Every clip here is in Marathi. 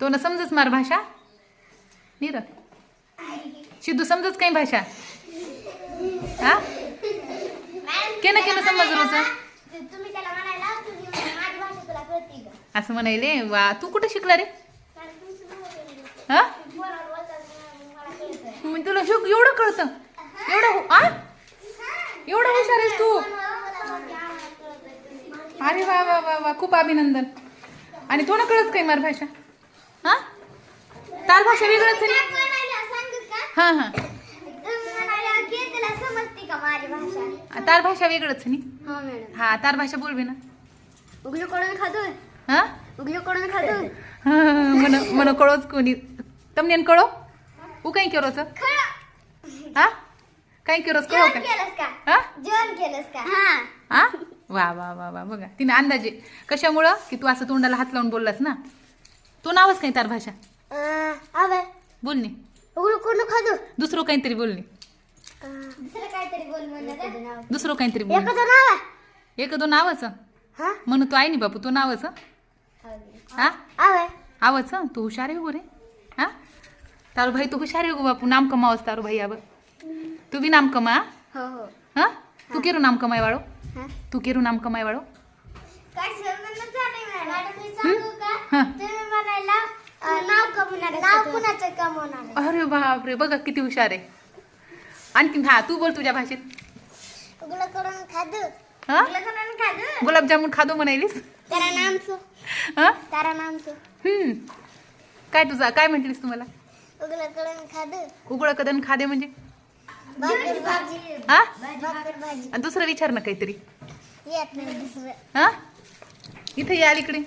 तो न समजच मार भाषा नीर सिद्धू समजच काही भाषा हा केन केन समज रोज असं म्हणायले वा तू कुठे शिकला रे हा तुला एवढं कळतं एवढं हुशार आहेस तू अरे वा वा वा वा खूप अभिनंदन आणि तो ना कळत काही मार भाषा हा ताल भाषा वेगळंच आहे हा हा तार भाषा वेगळंच आहे हा तार भाषा बोलवे ना हा मन कळोच कोणी तमने कळो उ काही केरोच हा काही केरोच कळो का हा वा वा वा वा बघा तिने अंदाजे कशामुळं की तू असं तोंडाला हात लावून बोललास ना तो नावच काही तार भाषा बोलणी दुसरं काहीतरी बोलणी दुसरं काहीतरी बोल एक दोन नावच म्हणून तू आहे नी बापू तो नावच हा आवच तू हुशार आहे गो रे हा तारू भाई तू हुशार आहे गो बापू नाम कमावस तारू भाई आव तू बी नाम कमा हा तू केरू नाम कमाय वाळो तू केरू नाम कमाय वाळो अरे बाप रे बघा किती हुशार आहे आणखीन हा तू बोल तुझ्या भाषेत गुलाबजामुन खादो म्हणायलीस काय तुझा काय म्हटलीस तुम्हाला उघड कदन खादे म्हणजे हा दुसरं विचार ना काहीतरी हा इथे या अलीकडे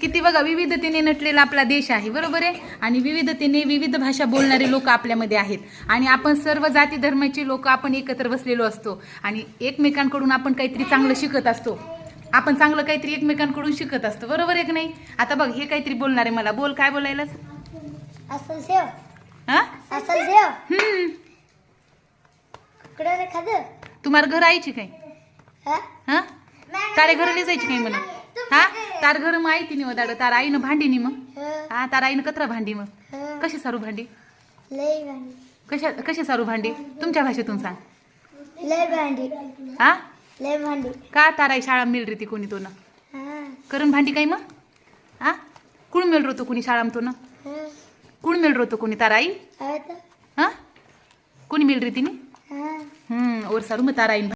किती बघा विविधतेने नटलेला आपला देश आहे बरोबर आहे आणि विविधतेने विविध भाषा बोलणारे लोक आपल्यामध्ये आहेत आणि आपण सर्व जाती धर्माचे लोक आपण एकत्र बसलेलो असतो आणि एकमेकांकडून आपण काहीतरी चांगलं शिकत असतो आपण चांगलं काहीतरी एकमेकांकडून शिकत असतो बरोबर आहे की नाही आता बघ हे काहीतरी बोलणार आहे मला बोल काय बोलायलास तुम्हाला घर आईची काय हा तारे घरले जायची काय म्हणा हा तार घर मग आई तिने वदाड तार आईनं भांडी नी मग हा तार आईनं कचरा भांडी मग कशी सारू भांडी कशी सारू भांडी तुमच्या भाषेतून सांग हा का ताराई शाळा मिळ रे ती कोणी तो ना करून भांडी काय मग हा कुण मिळ रो तो कोणी शाळा तो ना कुण मिळ रो तो कोणी ताराई हा कोणी मिळ रे तिने और सारू मग ताराई